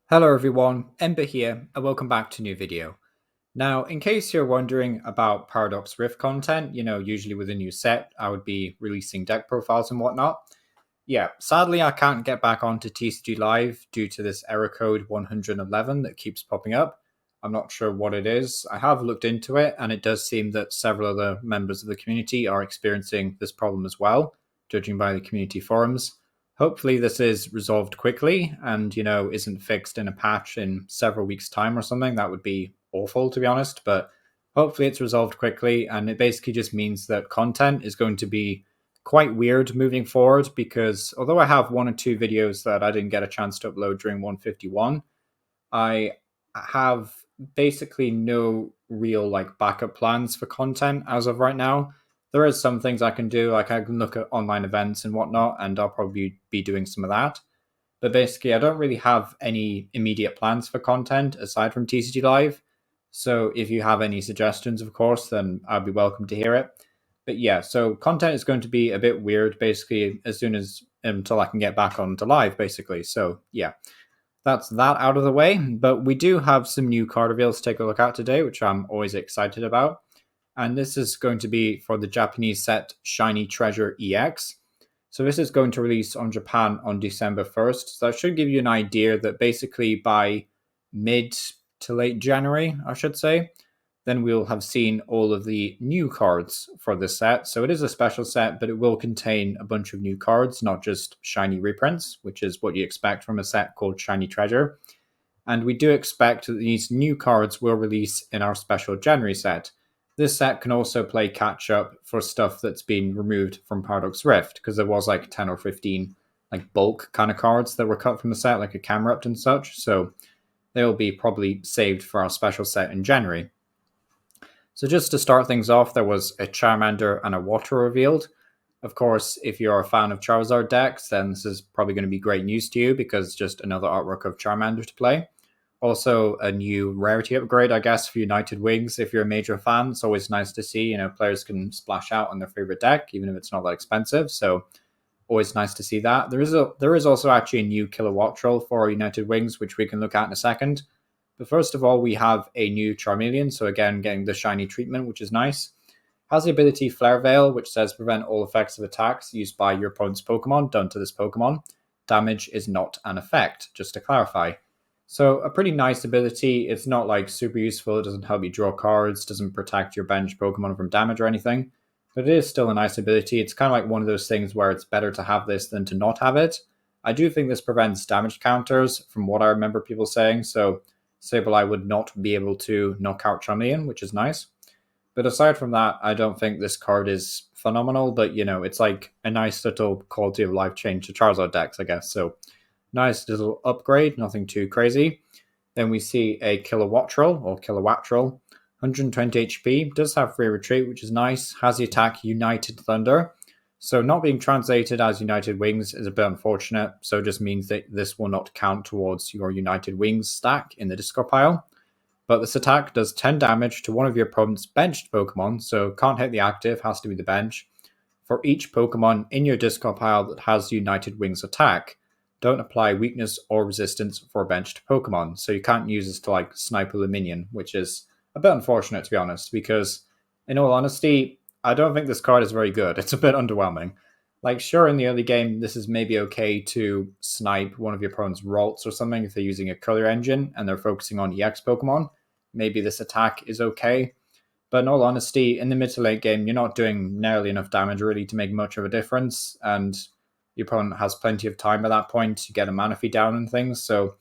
Hello everyone, Ember here, and welcome back to a new video. Now, in case you're wondering about Paradox Rift content, usually with a new set, I would be releasing deck profiles and whatnot. Yeah, sadly, I can't get back onto TCG Live due to this error code 111 that keeps popping up. I'm not sure what it is. I have looked into it, and it does seem that several other members of the community are experiencing this problem as well, judging by the community forums. Hopefully, this is resolved quickly and, isn't fixed in a patch in several weeks' time or something. That would be awful, to be honest, but hopefully it's resolved quickly, and it basically just means that content is going to be quite weird moving forward because although I have one or two videos that I didn't get a chance to upload during 151, I have basically no real backup plans for content as of right now. There is some things I can do, like I can look at online events and whatnot, and I'll probably be doing some of that. But basically, I don't really have any immediate plans for content aside from TCG Live. So if you have any suggestions, of course, then I'd be welcome to hear it. But yeah, so content is going to be a bit weird basically as soon as until I can get back onto live, basically. So yeah, that's that out of the way. But we do have some new card reveals to take a look at today, which I'm always excited about. And this is going to be for the Japanese set Shiny Treasure EX. So this is going to release on Japan on December 1st. So that should give you an idea that basically by mid to late January, I should say, then we'll have seen all of the new cards for this set. So it is a special set, but it will contain a bunch of new cards, not just shiny reprints, which is what you expect from a set called Shiny Treasure. And we do expect that these new cards will release in our special January set. This set can also play catch up for stuff that's been removed from Paradox Rift, because there was like 10 or 15 bulk kind of cards that were cut from the set, like a Camerupt and such. So they'll be probably saved for our special set in January. So just to start things off, there was a Charmander and a Water revealed. Of course, if you're a fan of Charizard decks, then this is probably going to be great news to you because it's just another artwork of Charmander to play. Also, a new rarity upgrade, I guess, for United Wings. If you're a major fan, it's always nice to see. Players can splash out on their favorite deck, even if it's not that expensive. So, always nice to see that. There is also actually a new Kilowattrel for United Wings, which we can look at in a second. But first of all, we have a new Charmeleon. So again, getting the shiny treatment, which is nice. Has the ability Flare Veil, which says prevent all effects of attacks used by your opponent's Pokemon done to this Pokemon. Damage is not an effect, just to clarify. So a pretty nice ability. It's not super useful. It doesn't help you draw cards, doesn't protect your bench Pokemon from damage or anything. But it is still a nice ability. It's kind of like one of those things where it's better to have this than to not have it. I do think this prevents damage counters from what I remember people saying. So Sableye would not be able to knock out Charmeleon, which is nice. But aside from that, I don't think this card is phenomenal, but it's like a nice little quality of life change to Charizard decks, I guess. So nice little upgrade, nothing too crazy. Then we see a Kilowattrel or Kilowattrel, 120 HP, does have free retreat, which is nice. Has the attack United Thunder. So not being translated as United Wings is a bit unfortunate. So it just means that this will not count towards your United Wings stack in the discard pile. But this attack does 10 damage to one of your opponent's benched Pokemon, so can't hit the active, has to be the bench. For each Pokemon in your discard pile that has United Wings attack, don't apply weakness or resistance for a benched Pokemon. So you can't use this to snipe a Luminion, which is a bit unfortunate to be honest, because in all honesty, I don't think this card is very good. It's a bit underwhelming. Sure, in the early game, this is maybe okay to snipe one of your opponent's Ralts or something if they're using a Color Engine and they're focusing on EX Pokemon. Maybe this attack is okay. But in all honesty, in the mid to late game, you're not doing nearly enough damage really to make much of a difference. And your opponent has plenty of time at that point to get a Manaphy down and things. So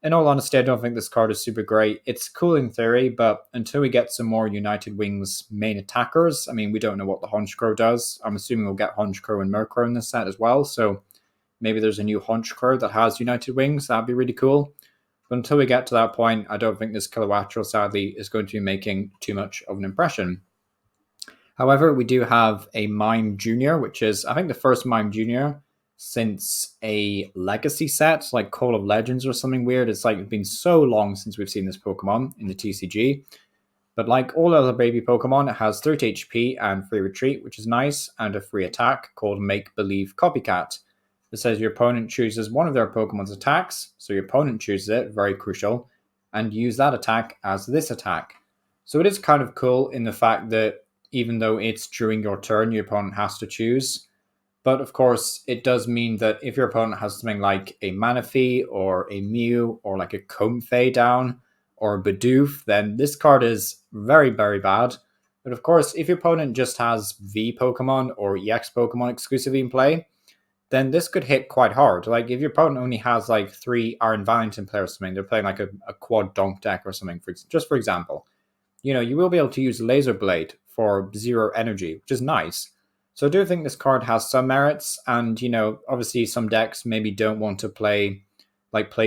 in all honesty, I don't think this card is super great. It's cool in theory, but until we get some more United Wings main attackers, I mean, we don't know what the Honchkrow does. I'm assuming we'll get Honchkrow and Murkrow in this set as well, so maybe there's a new Honchkrow that has United Wings. That'd be really cool. But until we get to that point, I don't think this Kilowattrel, sadly, is going to be making too much of an impression. However, we do have a Mime Junior, which is, I think, the first Mime Junior since a legacy set, like Call of Legends or something weird. It's been so long since we've seen this Pokemon in the TCG. But like all other baby Pokemon, it has 30 HP and free retreat, which is nice, and a free attack called Make Believe Copycat. It says your opponent chooses one of their Pokemon's attacks, so your opponent chooses it, very crucial, and use that attack as this attack. So it is kind of cool in the fact that even though it's during your turn, your opponent has to choose. But of course, it does mean that if your opponent has something like a Manaphy or a Mew or like a Comfey down or a Bidoof, then this card is very, very bad. But of course, if your opponent just has V Pokemon or EX Pokemon exclusively in play, then this could hit quite hard. Like if your opponent only has like 3 Iron Valiant in play or something, they're playing like a quad donk deck or something, just for example, you will be able to use Laser Blade for 0 energy, which is nice. So I do think this card has some merits, and obviously some decks maybe don't want to play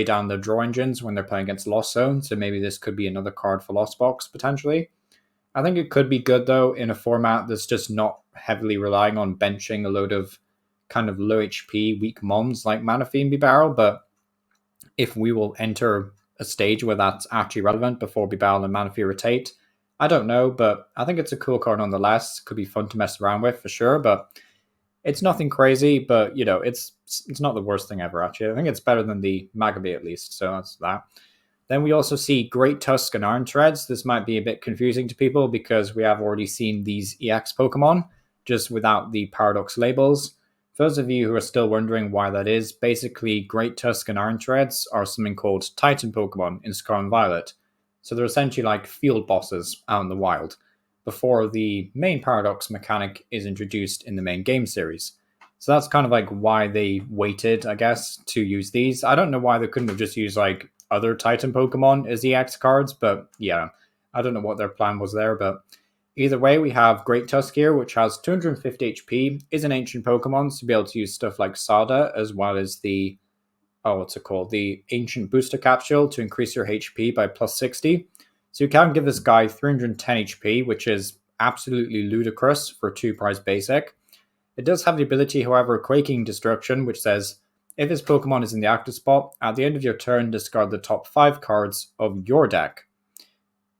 down their draw engines when they're playing against Lost Zone, so maybe this could be another card for Lost Box potentially. I think it could be good though in a format that's just not heavily relying on benching a load of kind of low HP, weak mons like Manaphy and Bibarel, but if we will enter a stage where that's actually relevant before Bibarel and Manaphy rotate, I don't know, but I think it's a cool card nonetheless. Could be fun to mess around with for sure, but it's nothing crazy, but it's not the worst thing ever, actually. I think it's better than the Magaby at least, so that's that. Then we also see Great Tusk and Iron Treads. This might be a bit confusing to people because we have already seen these EX Pokemon, just without the Paradox labels. For those of you who are still wondering why that is, basically Great Tusk and Iron Treads are something called Titan Pokemon in Scarlet and Violet. So they're essentially like field bosses out in the wild, before the main Paradox mechanic is introduced in the main game series. So that's kind of like why they waited, I guess, to use these. I don't know why they couldn't have just used like other Titan Pokemon as EX cards, but yeah, I don't know what their plan was there. But either way, we have Great Tusk here, which has 250 HP, is an ancient Pokemon, so be able to use stuff like Sada as well as the what's it called? The Ancient Booster Capsule to increase your HP by plus 60. So you can give this guy 310 HP, which is absolutely ludicrous for 2 prize basic. It does have the ability, however, Quaking Destruction, which says, if this Pokemon is in the active spot, at the end of your turn, discard the top 5 cards of your deck.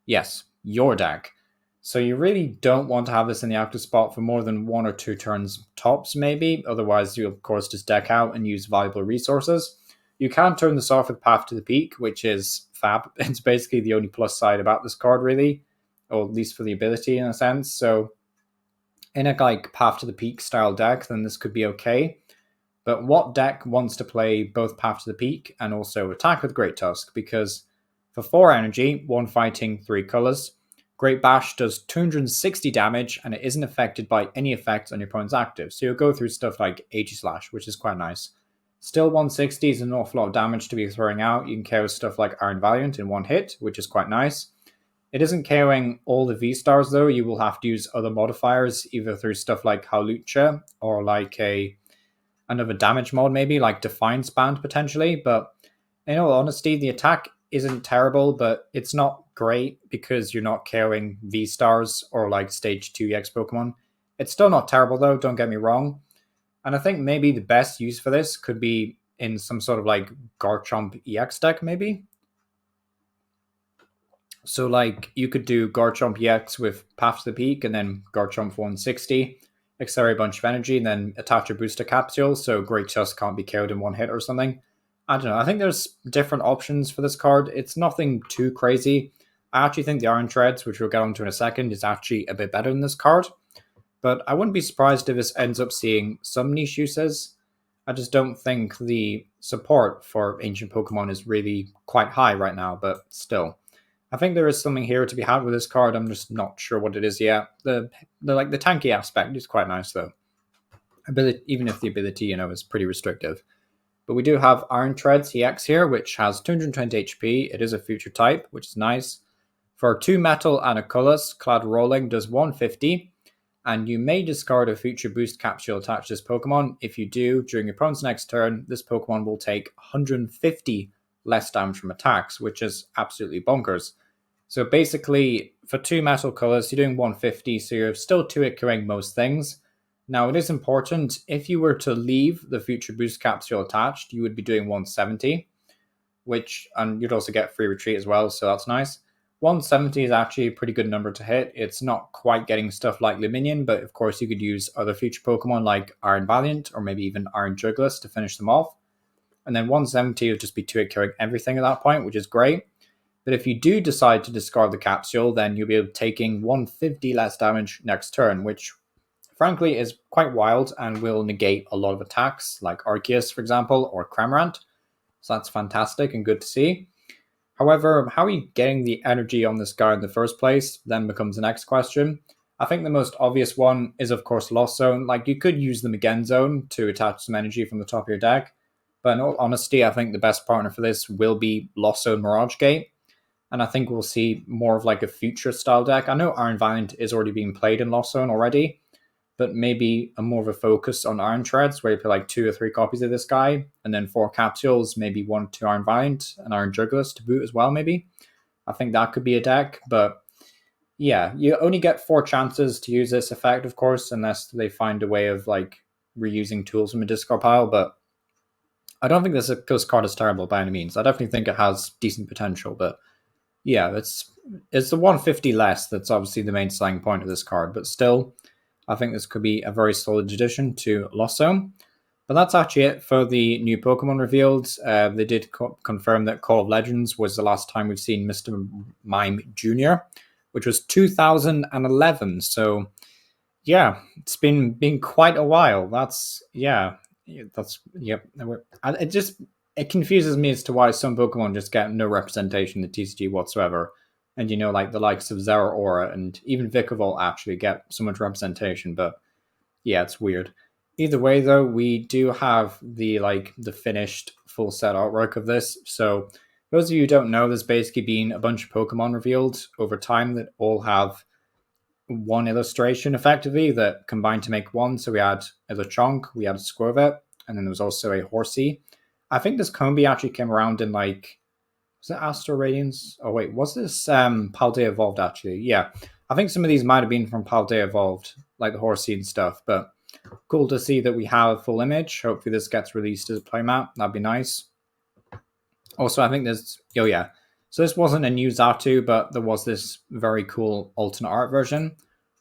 Yes, your deck. So you really don't want to have this in the active spot for more than 1 or 2 turns tops, maybe. Otherwise, you of course just deck out and use valuable resources. You can turn this off with Path to the Peak, which is fab. It's basically the only plus side about this card, really, or at least for the ability in a sense. So in a like Path to the Peak style deck, then this could be okay. But what deck wants to play both Path to the Peak and also attack with Great Tusk? Because for 4 energy, 1 fighting, 3 colors, Great Bash does 260 damage and it isn't affected by any effects on your opponent's active. So you'll go through stuff like Aegislash, which is quite nice. Still 160 is an awful lot of damage to be throwing out. You can KO stuff like Iron Valiant in 1 hit, which is quite nice. It isn't KOing all the V-Stars though. You will have to use other modifiers, either through stuff like Hawlucha or like another damage mod maybe, like Defiance Band potentially. But in all honesty, the attack isn't terrible, but it's not great because you're not KOing V-Stars or like Stage 2 EX Pokemon. It's still not terrible though, don't get me wrong. And I think maybe the best use for this could be in some sort of like Garchomp EX deck, maybe. So like you could do Garchomp EX with Path to the Peak and then Garchomp 160, accelerate a bunch of energy, and then attach a booster capsule so Great Tusk can't be killed in 1 hit or something. I don't know. I think there's different options for this card. It's nothing too crazy. I actually think the Iron Treads, which we'll get onto in a second, is actually a bit better than this card. But I wouldn't be surprised if this ends up seeing some niche uses. I just don't think the support for ancient Pokemon is really quite high right now, but still. I think there is something here to be had with this card. I'm just not sure what it is yet. The tanky aspect is quite nice though. Even if the ability, is pretty restrictive. But we do have Iron Treads EX here, which has 220 HP. It is a future type, which is nice. For 2 metal and a colorless, Cloud Rolling does 150. And you may discard a future boost capsule attached to this Pokemon. If you do, during your opponent's next turn, this Pokemon will take 150 less damage from attacks, which is absolutely bonkers. So basically, for 2 metal colors, you're doing 150, so you're still 2-hit killing most things. Now, it is important, if you were to leave the future boost capsule attached, you would be doing 170, and you'd also get free retreat as well, so that's nice. 170 is actually a pretty good number to hit. It's not quite getting stuff like Luminion, but of course you could use other future Pokemon like Iron Valiant or maybe even Iron Jugulis to finish them off. And then 170 would just be 2-hit killing everything at that point, which is great. But if you do decide to discard the capsule, then you'll be taking 150 less damage next turn, which frankly is quite wild and will negate a lot of attacks like Arceus, for example, or Cramorant. So that's fantastic and good to see. However, how are you getting the energy on this guy in the first place then becomes the next question. I think the most obvious one is, of course, Lost Zone. Like, you could use the Again Zone to attach some energy from the top of your deck, but in all honesty, I think the best partner for this will be Lost Zone Mirage Gate, and I think we'll see more of like a future style deck. I know Iron Valiant is already being played in Lost Zone already, but maybe a more of a focus on Iron Treads, where you play like 2 or 3 copies of this guy, and then 4 capsules, maybe 1 or 2 Iron Valiant, and Iron Jugulis to boot as well, maybe. I think that could be a deck, but yeah, you only get 4 chances to use this effect, of course, unless they find a way of like reusing tools from a discard pile, but I don't think this card is terrible by any means. I definitely think it has decent potential, but yeah, it's the 150 less that's obviously the main selling point of this card, but still, I think this could be a very solid addition to Lost Zone. But that's actually it for the new Pokemon revealed. They did confirm that Call of Legends was the last time we've seen Mr. Mime Jr., which was 2011. So, yeah, it's been quite a while. Yep. It confuses me as to why some Pokemon just get no representation in the TCG whatsoever. And like the likes of Zeraora and even Vikavolt actually get so much representation, but yeah, it's weird. Either way, though, we do have the finished full set artwork of this. So those of you who don't know, there's basically been a bunch of Pokemon revealed over time that all have one illustration effectively that combined to make one. So we had a Lechonk, we had a Squirvet, and then there was also a Horsey. I think this Combee actually came around in was it Astral Radiance? Oh wait, was this Paldea Evolved actually? Yeah. I think some of these might have been from Paldea Evolved, like the Horsey and stuff, but cool to see that we have a full image. Hopefully this gets released as a playmat. That'd be nice. Also, I think there's so this wasn't a new Xatu, but there was this very cool alternate art version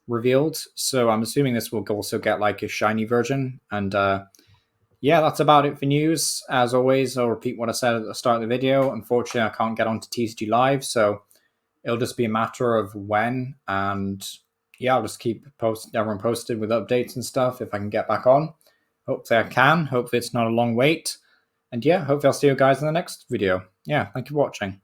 revealed. So I'm assuming this will also get like a shiny version. And yeah, that's about it for news. As always, I'll repeat what I said at the start of the video. Unfortunately, I can't get onto TCG Live, so it'll just be a matter of when. And yeah, I'll just keep everyone posted with updates and stuff if I can get back on. Hopefully I can. Hopefully it's not a long wait. And yeah, hopefully I'll see you guys in the next video. Yeah, thank you for watching.